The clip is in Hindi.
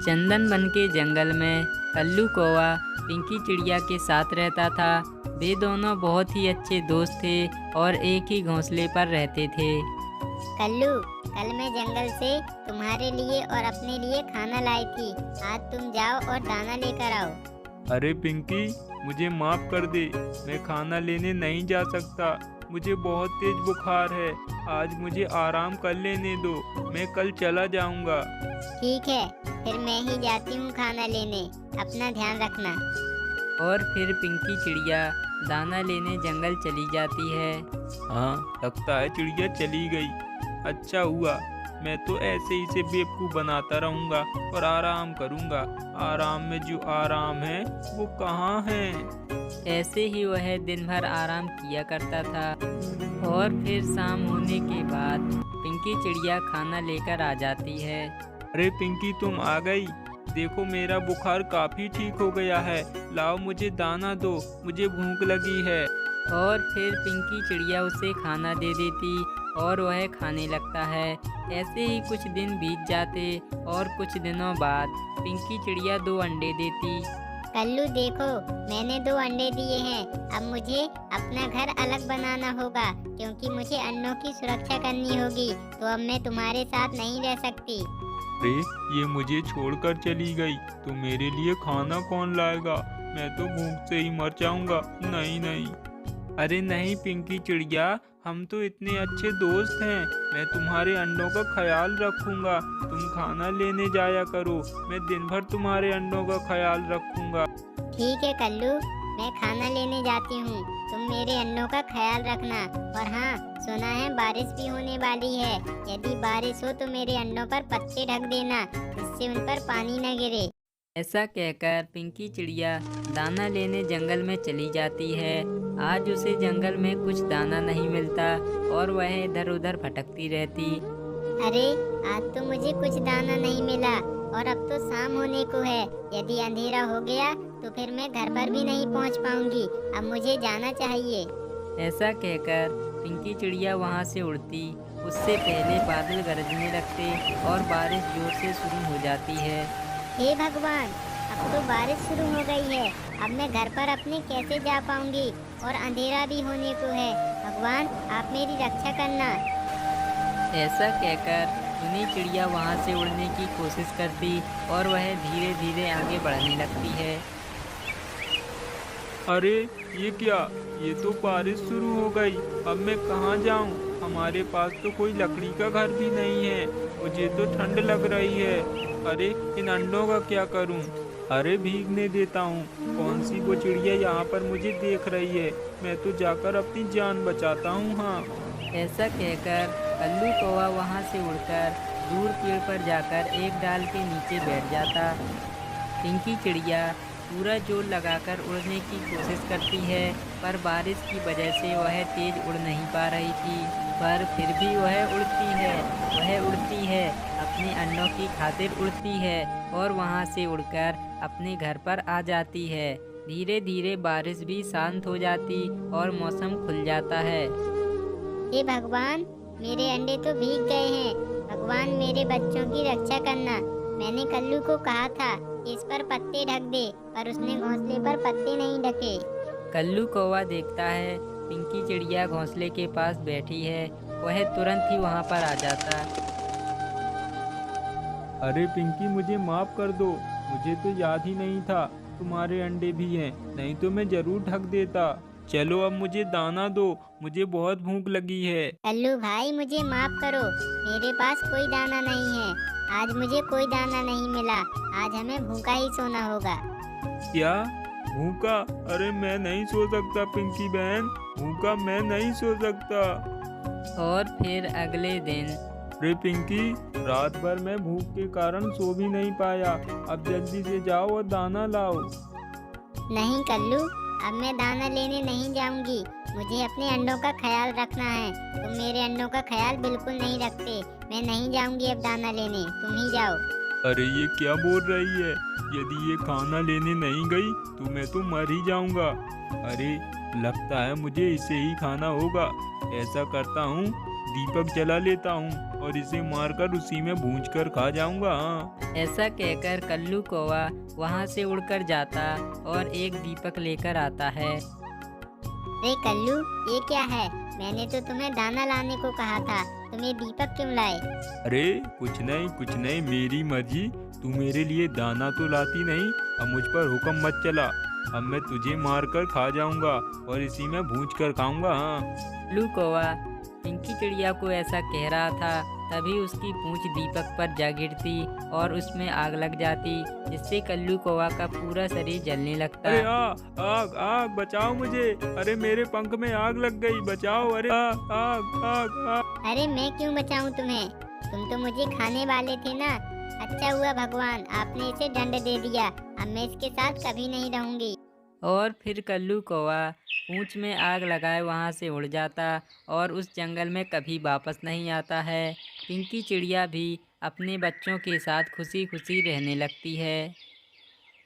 चंदन वन के जंगल में कल्लू कौवा पिंकी चिड़िया के साथ रहता था। वे दोनों बहुत ही अच्छे दोस्त थे और एक ही घोंसले पर रहते थे। कल्लू, कल मैं जंगल से तुम्हारे लिए और अपने लिए खाना लाई थी। आज तुम जाओ और दाना लेकर आओ। अरे पिंकी, मुझे माफ कर दे, मैं खाना लेने नहीं जा सकता। मुझे बहुत तेज बुखार है। आज मुझे आराम कर लेने दो, मैं कल चला जाऊंगा। ठीक है, फिर मैं ही जाती हूँ खाना लेने। अपना ध्यान रखना। और फिर पिंकी चिड़िया दाना लेने जंगल चली जाती है। हाँ, लगता है चिड़िया चली गई। अच्छा हुआ, मैं तो ऐसे ही से बेवकूफ़ बनाता रहूंगा और आराम करूंगा। आराम में जो आराम है वो कहाँ है। ऐसे ही वह दिन भर आराम किया करता था। और फिर शाम होने के बाद पिंकी चिड़िया खाना लेकर आ जाती है। अरे पिंकी, तुम आ गई। देखो, मेरा बुखार काफ़ी ठीक हो गया है। लाओ, मुझे दाना दो, मुझे भूख लगी है। और फिर पिंकी चिड़िया उसे खाना दे देती और वह खाने लगता है। ऐसे ही कुछ दिन बीत जाते और कुछ दिनों बाद पिंकी चिड़िया 2 अंडे देती। कल्लू देखो, मैंने 2 अंडे दिए हैं। अब मुझे अपना घर अलग बनाना होगा, क्योंकि मुझे अंडों की सुरक्षा करनी होगी। तो अब मैं तुम्हारे साथ नहीं रह सकती। अरे, ये मुझे छोड़कर चली गई तो मेरे लिए खाना कौन लाएगा? मैं तो भूख से ही मर जाऊंगा। नहीं नहीं। अरे नहीं पिंकी चिड़िया, हम तो इतने अच्छे दोस्त हैं। मैं तुम्हारे अंडों का ख्याल रखूंगा। तुम खाना लेने जाया करो, मैं दिन भर तुम्हारे अंडों का ख्याल रखूंगा। ठीक है कल्लू, मैं खाना लेने जाती हूँ। तुम मेरे अंडों का ख्याल रखना। और हाँ, सुना है बारिश भी होने वाली है। यदि बारिश हो तो मेरे अंडों पर पत्ते ढक देना, जिससे उन पर पानी न गिरे। ऐसा कहकर पिंकी चिड़िया दाना लेने जंगल में चली जाती है। आज उसे जंगल में कुछ दाना नहीं मिलता और वह इधर उधर भटकती रहती। अरे, आज तो मुझे कुछ दाना नहीं मिला और अब तो शाम होने को है। यदि अंधेरा हो गया तो फिर मैं घर पर भी नहीं पहुंच पाऊंगी। अब मुझे जाना चाहिए। ऐसा कहकर पिंकी चिड़िया वहाँ से उड़ती। उससे पहले बादल गरजने लगते और बारिश जोर से शुरू हो जाती है। हे भगवान, अब तो बारिश शुरू हो गई है। अब मैं घर पर अपने कैसे जा पाऊंगी? और अंधेरा भी होने को है। भगवान, आप मेरी रक्षा करना। ऐसा कहकर टुनी चिड़िया वहाँ से उड़ने की कोशिश करती और वह धीरे धीरे आगे बढ़ने लगती है। अरे ये क्या? ये तो बारिश शुरू हो गई। अब मैं कहाँ जाऊँ? हमारे पास तो कोई लकड़ी का घर भी नहीं है। मुझे तो ठंड लग रही है। अरे इन अंडों का क्या करूँ? अरे भीगने देता हूँ। कौन सी वो चिड़िया यहाँ पर मुझे देख रही है? मैं तो जाकर अपनी जान बचाता हूँ। हाँ, ऐसा कहकर कल्लू कौवा वहाँ से उड़कर दूर पेड़ पर जाकर एक डाल के नीचे बैठ जाता। पिंकी चिड़िया पूरा जोर लगाकर उड़ने की कोशिश करती है, पर बारिश की वजह से वह तेज उड़ नहीं पा रही थी। पर फिर भी वह उड़ती है, अपने अंडों की खातिर उड़ती है और वहाँ से उड़कर अपने घर पर आ जाती है। धीरे धीरे बारिश भी शांत हो जाती और मौसम खुल जाता है। हे भगवान, मेरे अंडे तो भीग गए हैं। भगवान, मेरे बच्चों की रक्षा करना। मैंने कल्लू को कहा था इस पर पत्ते ढक दे, पर उसने घोंसले पर पत्ते नहीं ढके। कल्लू कौवा देखता है पिंकी चिड़िया घोंसले के पास बैठी है। वह तुरंत ही वहाँ पर आ जाता। अरे पिंकी, मुझे माफ कर दो। मुझे तो याद ही नहीं था तुम्हारे अंडे भी हैं, नहीं तो मैं जरूर ढक देता। चलो अब मुझे दाना दो, मुझे बहुत भूख लगी है। कल्लू भाई, मुझे माफ करो। मेरे पास कोई दाना नहीं है। आज मुझे कोई दाना नहीं मिला। आज हमें भूखा ही सोना होगा। क्या? भूखा? अरे मैं नहीं सो सकता पिंकी बहन। भूखा मैं नहीं सो सकता। और फिर अगले दिन अरे पिंकी, रात भर मैं भूख के कारण सो भी नहीं पाया। अब जल्दी से जाओ और दाना लाओ। नहीं कल्लू, अब मैं दाना लेने नहीं जाऊंगी। मुझे अपने अंडों का ख्याल रखना है। तुम मेरे अंडों का ख्याल बिल्कुल नहीं रखते। मैं नहीं जाऊंगी अब दाना लेने, तुम ही जाओ। अरे ये क्या बोल रही है? यदि ये खाना लेने नहीं गई तो मैं तो मर ही जाऊंगा। अरे लगता है मुझे इसे ही खाना होगा। ऐसा करता हूँ, दीपक जला लेता हूँ और इसे मारकर उसी में भूंज कर खा जाऊंगा। हाँ। ऐसा कहकर कल्लू कौवा वहाँ से उड़कर जाता और एक दीपक लेकर आता है। अरे कल्लू, ये क्या है? मैंने तो तुम्हें दाना लाने को कहा था, तुम ये दीपक क्यों लाए? अरे कुछ नहीं, मेरी मर्जी। तू मेरे लिए दाना तो लाती नहीं, अब मुझ पर हुक्म मत चला। अब मैं तुझे मार कर खा जाऊंगा और इसी में भूंज कर खाऊंगा। हाँ। कल्लू कौवा पिंकी चिड़िया को ऐसा कह रहा था, तभी उसकी पूंछ दीपक पर जा गिरती और उसमें आग लग जाती, जिससे कल्लू कौवा का पूरा शरीर जलने लगता। अरे आग आग बचाओ मुझे। अरे मेरे पंख में आग लग गई, बचाओ। अरे आग आग आग आग। अरे मैं क्यों बचाऊं तुम्हें? तुम तो मुझे खाने वाले थे ना। अच्छा हुआ भगवान, आपने इसे दंड दे दिया। अब मैं इसके साथ कभी नहीं रहूंगी। और फिर कल्लू कौवा पूंछ में आग लगाए वहाँ से उड़ जाता और उस जंगल में कभी वापस नहीं आता है। पिंकी चिड़िया भी अपने बच्चों के साथ खुशी खुशी रहने लगती है।